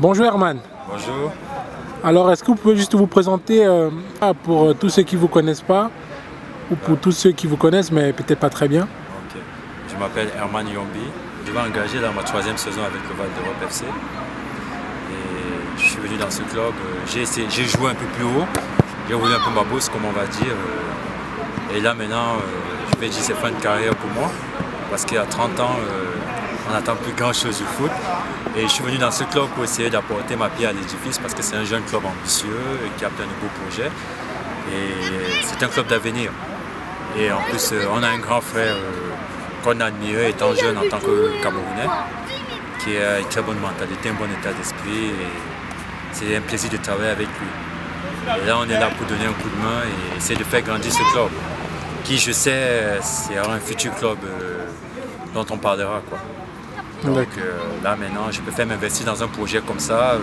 Bonjour Herman. Bonjour. Alors est-ce que vous pouvez juste vous présenter pour tous ceux qui ne vous connaissent pas ou pour tous ceux qui vous connaissent mais peut-être pas très bien? Ok. Je m'appelle Herman Yombi. Je vais engager dans ma 3e saison avec le Val d'Europe FC. Et je suis venu dans ce club. J'ai joué un peu plus haut. J'ai roulé un peu ma bosse comme on va dire. Et là maintenant, je vais dire c'est fin de carrière pour moi. Parce qu'à 30 ans, on n'attend plus grand chose du foot. Et je suis venu dans ce club pour essayer d'apporter ma pierre à l'édifice parce que c'est un jeune club ambitieux qui a plein de beaux projets. Et c'est un club d'avenir. Et en plus, on a un grand frère qu'on a admiré étant jeune en tant que Camerounais, qui a une très bonne mentalité, un bon état d'esprit. Et c'est un plaisir de travailler avec lui. Et là, on est là pour donner un coup de main et essayer de faire grandir ce club, qui, je sais, sera un futur club dont on parlera, quoi. Donc là maintenant, je préfère m'investir dans un projet comme ça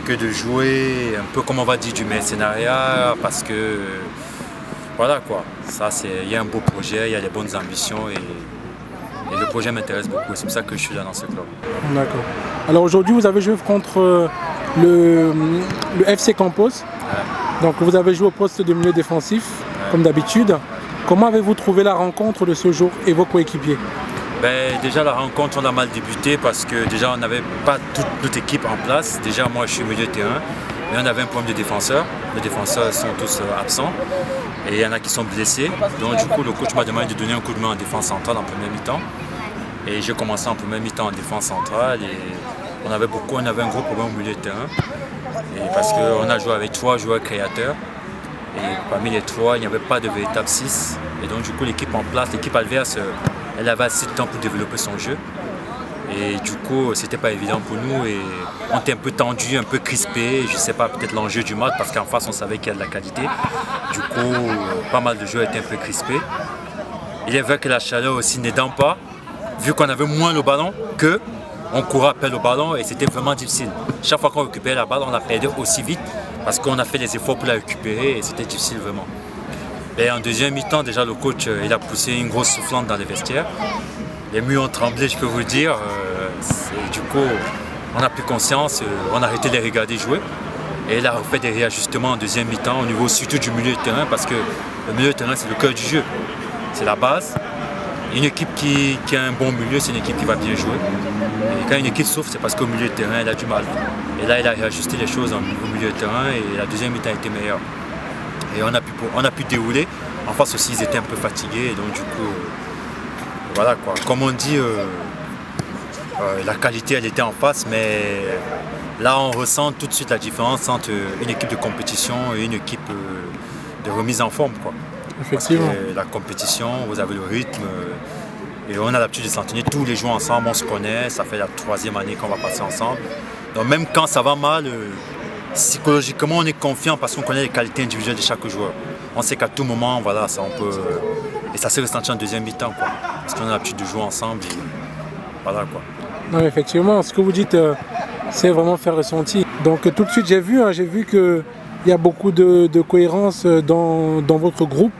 que de jouer un peu comme on va dire du mercenariat parce que voilà quoi, ça il y a un beau projet, il y a des bonnes ambitions et le projet m'intéresse beaucoup, c'est pour ça que je suis là dans ce club. D'accord. Alors aujourd'hui vous avez joué contre le FC Campos, donc vous avez joué au poste de milieu défensif comme d'habitude. Comment avez-vous trouvé la rencontre de ce jour et vos coéquipiers? Déjà la rencontre on a mal débuté parce que déjà on n'avait pas toute notre équipe en place. Déjà moi je suis milieu de terrain, mais on avait un problème de défenseurs. Les défenseurs sont tous absents et il y en a qui sont blessés. Donc du coup le coach m'a demandé de donner un coup de main en défense centrale en première mi-temps. Et j'ai commencé en première mi-temps en défense centrale et on avait un gros problème au milieu de terrain. Et parce qu'on a joué avec 3 joueurs créateurs. Et parmi les 3, il n'y avait pas de véritable 6. Et donc du coup l'équipe en place, l'équipe adverse, elle avait assez de temps pour développer son jeu. Et du coup, c'était pas évident pour nous. Et on était un peu tendu, un peu crispé. Je sais pas, peut-être l'enjeu du match, parce qu'en face, on savait qu'il y a de la qualité. Du coup, pas mal de joueurs étaient un peu crispés. Il est vrai que la chaleur aussi n'aidant pas, vu qu'on avait moins le ballon, on courait après le ballon et c'était vraiment difficile. Chaque fois qu'on récupérait la balle, on la perdait aussi vite parce qu'on a fait les efforts pour la récupérer et c'était difficile vraiment. Et en deuxième mi-temps, déjà le coach il a poussé une grosse soufflante dans les vestiaires. Les murs ont tremblé, je peux vous le dire. Du coup, on a pris conscience, on a arrêté de les regarder jouer. Et il a fait des réajustements en deuxième mi-temps au niveau surtout du milieu de terrain parce que le milieu de terrain c'est le cœur du jeu. C'est la base. Une équipe qui a un bon milieu, c'est une équipe qui va bien jouer. Et quand une équipe souffre, c'est parce qu'au milieu de terrain, elle a du mal. Et là, il a réajusté les choses au milieu de terrain et la deuxième mi-temps a été meilleure. Et on a pu dérouler. En face aussi, ils étaient un peu fatigués. Et donc, du coup, voilà quoi. Comme on dit, la qualité, elle était en face. Mais là, on ressent tout de suite la différence entre une équipe de compétition et une équipe de remise en forme, quoi. Effectivement. Parce que la compétition, vous avez le rythme. Et on a l'habitude de s'entraîner tous les jours ensemble. On se connaît. Ça fait la 3e année qu'on va passer ensemble. Donc, même quand ça va mal, psychologiquement, on est confiant parce qu'on connaît les qualités individuelles de chaque joueur. On sait qu'à tout moment, voilà, ça, on peut... Et ça s'est ressenti en deuxième mi-temps, quoi. Parce qu'on a l'habitude de jouer ensemble. Et voilà, quoi. Non, effectivement, ce que vous dites, c'est vraiment faire ressentir. Donc tout de suite, j'ai vu qu'il y a beaucoup de cohérence dans votre groupe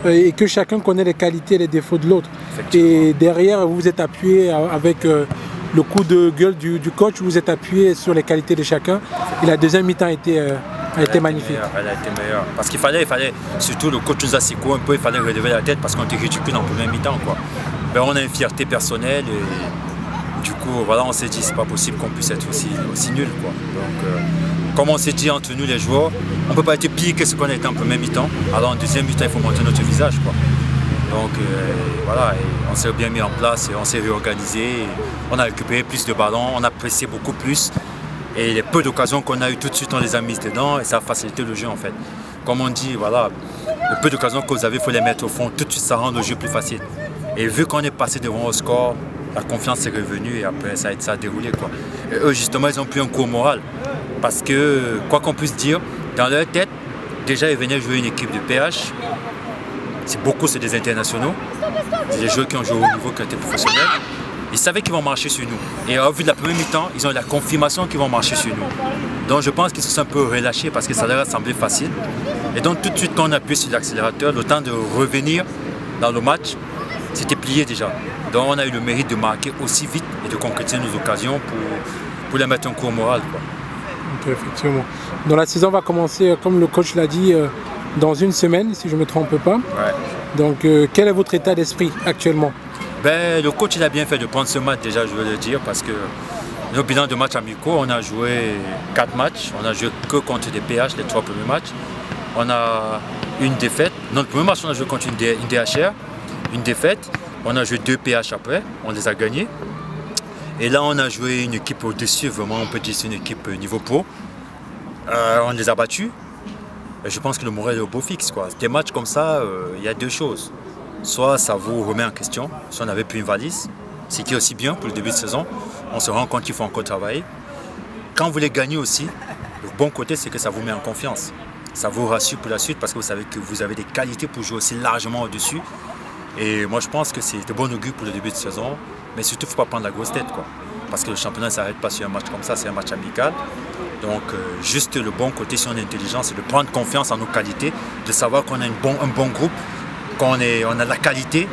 et que chacun connaît les qualités et les défauts de l'autre. Et derrière, vous vous êtes appuyé avec... le coup de gueule du coach, vous êtes appuyé sur les qualités de chacun et la deuxième mi-temps a été magnifique. Elle a été meilleure. Parce qu'il fallait, surtout le coach nous a secoué un peu, il fallait relever la tête parce qu'on était ridicule en première mi-temps, quoi. On a une fierté personnelle et du coup voilà, on s'est dit c'est pas possible qu'on puisse être aussi nul, quoi. Donc comme on s'est dit entre nous les joueurs, on ne peut pas être pire que ce qu'on a été en première mi-temps. Alors en deuxième mi-temps il faut montrer notre visage, quoi. Donc voilà, et on s'est bien mis en place, et on s'est réorganisé, on a récupéré plus de ballons, on a pressé beaucoup plus. Et les peu d'occasions qu'on a eu tout de suite, on les a mises dedans et ça a facilité le jeu en fait. Comme on dit, voilà, le peu d'occasions que vous avez, il faut les mettre au fond, tout de suite ça rend le jeu plus facile. Et vu qu'on est passé devant au score, la confiance est revenue et après ça a déroulé, quoi. Et eux justement, ils ont pris un coup au moral. Parce que, quoi qu'on puisse dire, dans leur tête, déjà ils venaient jouer une équipe de PH. C'est des internationaux, c'est des joueurs qui ont joué au niveau qui ont été professionnels. Ils savaient qu'ils vont marcher sur nous. Et au vu de la première mi-temps, ils ont eu la confirmation qu'ils vont marcher sur nous. Donc je pense qu'ils se sont un peu relâchés parce que ça leur a semblé facile. Et donc tout de suite quand on appuie sur l'accélérateur, le temps de revenir dans le match, c'était plié déjà. Donc on a eu le mérite de marquer aussi vite et de concrétiser nos occasions pour pour les mettre un coup au moral, quoi. Ok, effectivement. Donc la saison va commencer, comme le coach l'a dit, dans une semaine, si je ne me trompe pas. Ouais. Donc quel est votre état d'esprit actuellement? Ben, le coach il a bien fait de prendre ce match déjà, je veux le dire, parce que nos bilans de matchs amicaux, on a joué 4 matchs, on a joué que contre des PH les 3 premiers matchs. On a une défaite. Notre premier match, on a joué contre une DHR, une défaite. On a joué 2 PH après, on les a gagnés. Et là, on a joué une équipe au-dessus, vraiment, on peut dire c'est une équipe niveau pro. On les a battus. Et je pense que le moral est au beau fixe, quoi. Des matchs comme ça, il y a deux choses. Soit ça vous remet en question, si on n'avait plus une valise, ce qui est aussi bien pour le début de saison. On se rend compte qu'il faut encore travailler. Quand vous les gagnez aussi, le bon côté, c'est que ça vous met en confiance. Ça vous rassure pour la suite parce que vous savez que vous avez des qualités pour jouer aussi largement au-dessus. Et moi, je pense que c'est de bon augure pour le début de saison. Mais surtout, il ne faut pas prendre la grosse tête, quoi. Parce que le championnat ne s'arrête pas sur un match comme ça, c'est un match amical. Donc, juste le bon côté, si on est intelligent, c'est de prendre confiance en nos qualités, de savoir qu'on a un bon groupe, qu'on a la qualité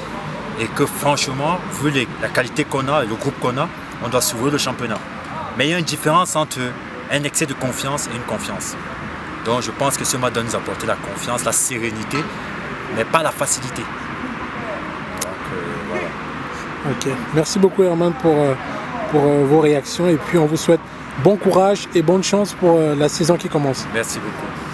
et que franchement, vu la qualité qu'on a et le groupe qu'on a, on doit s'ouvrir le championnat. Mais il y a une différence entre un excès de confiance et une confiance. Donc, je pense que ce match doit nous apporter la confiance, la sérénité, mais pas la facilité. Voilà. Ok, merci beaucoup Herman pour vos réactions et puis on vous souhaite bon courage et bonne chance pour la saison qui commence. Merci beaucoup.